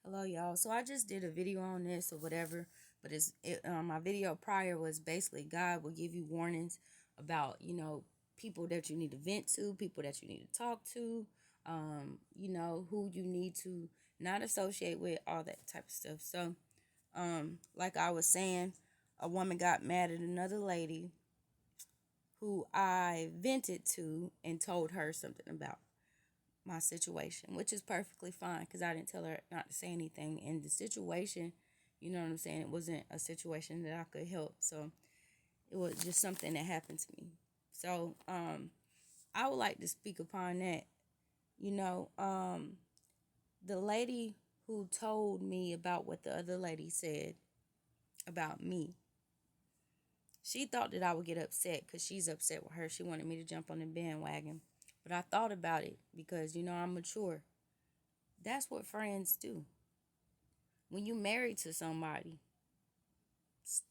Hello, y'all. So I just did a video on this or whatever, but my video prior was basically God will give you warnings about people that you need to vent to, people that you need to talk to, who you need to not associate with, all that type of stuff. So, like I was saying, a woman got mad at another lady who I vented to and told her something about my situation, which is perfectly fine because I didn't tell her not to say anything. In the situation, you know what I'm saying? It wasn't a situation that I could help. So it was just something that happened to me. So I would like to speak upon that. You know, the lady who told me about what the other lady said about me, she thought that I would get upset because she's upset with her. She wanted me to jump on the bandwagon. But I thought about it because, I'm mature. That's what friends do. When you married to somebody,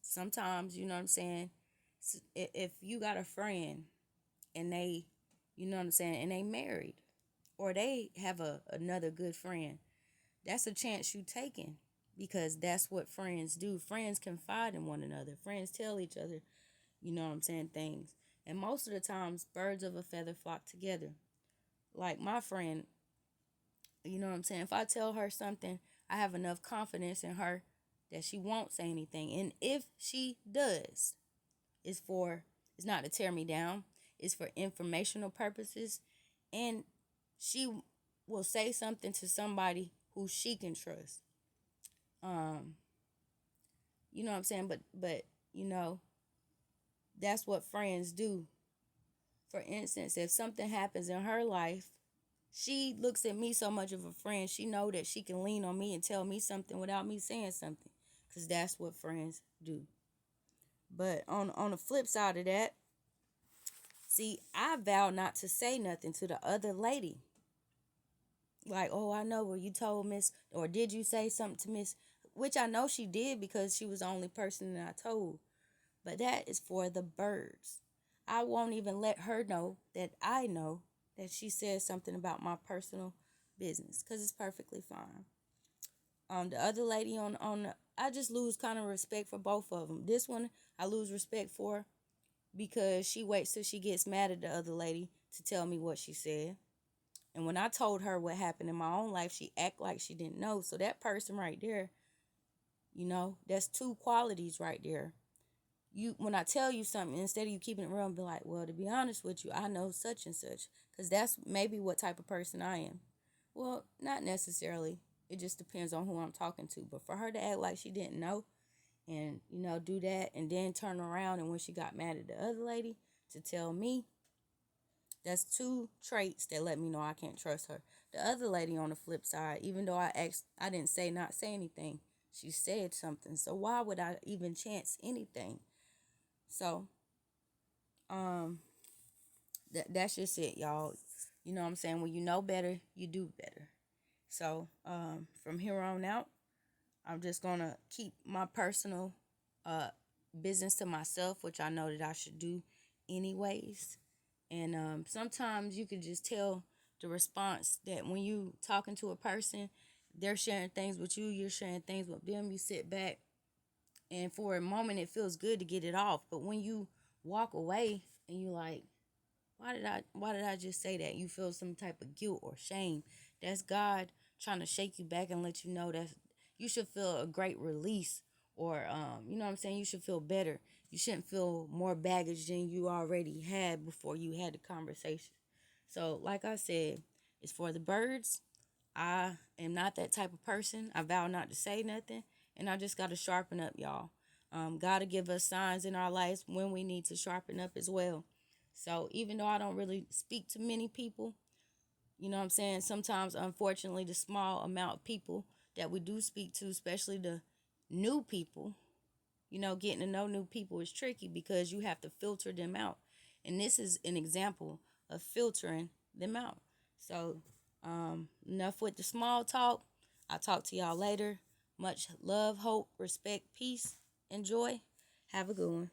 sometimes, you know what I'm saying, if you got a friend and they, you know what I'm saying, and they married or they have another good friend, that's a chance you taking because that's what friends do. Friends confide in one another. Friends tell each other, you know what I'm saying, things. And most of the times, birds of a feather flock together. Like my friend, you know what I'm saying? If I tell her something, I have enough confidence in her that she won't say anything. And if she does, it's for it's not to tear me down. It's for informational purposes. And she will say something to somebody who she can trust. Um, you know what I'm saying? But you know, that's what friends do. For instance, if something happens in her life, she looks at me so much of a friend, she know that she can lean on me and tell me something without me saying something, because that's what friends do. But on the flip side of that, see, I vow not to say nothing to the other lady. Like, oh, I know where you told Miss, or did you say something to Miss, which I know she did because she was the only person that I told. But that is for the birds. I won't even let her know that I know that she said something about my personal business because it's perfectly fine. The other lady I just lose kind of respect for both of them. This one I lose respect for because she waits till she gets mad at the other lady to tell me what she said. And when I told her what happened in my own life, she act like she didn't know. So that person right there, that's two qualities right there. When I tell you something, instead of you keeping it real and be like, well, to be honest with you, I know such and such, because that's maybe what type of person I am. Well, not necessarily. It just depends on who I'm talking to. But for her to act like she didn't know and, do that and then turn around and when she got mad at the other lady to tell me, that's two traits that let me know I can't trust her. The other lady on the flip side, even though I didn't say not say anything, she said something. So why would I even chance anything? So, um, that's just it, y'all. You know what I'm saying? When you know better, you do better. So, from here on out, I'm just gonna keep my personal uh business to myself, which I know that I should do anyways. And sometimes you can just tell the response that when you talking to a person, they're sharing things with you, you're sharing things with them. You sit back, and for a moment, it feels good to get it off. But when you walk away and you like, why did I just say that? You feel some type of guilt or shame. That's God trying to shake you back and let you know that you should feel a great release, or you know what I'm saying, you should feel better. You shouldn't feel more baggage than you already had before you had the conversation. So like I said, it's for the birds. I am not that type of person. I vow not to say nothing, and I just got to sharpen up, y'all. God to give us signs in our lives when we need to sharpen up as well. So even though I don't really speak to many people, you know what I'm saying, sometimes, unfortunately, the small amount of people that we do speak to, especially the new people, getting to know new people is tricky because you have to filter them out. And this is an example of filtering them out. So, enough with the small talk. I'll talk to y'all later. Much love, hope, respect, peace, and joy. Have a good one.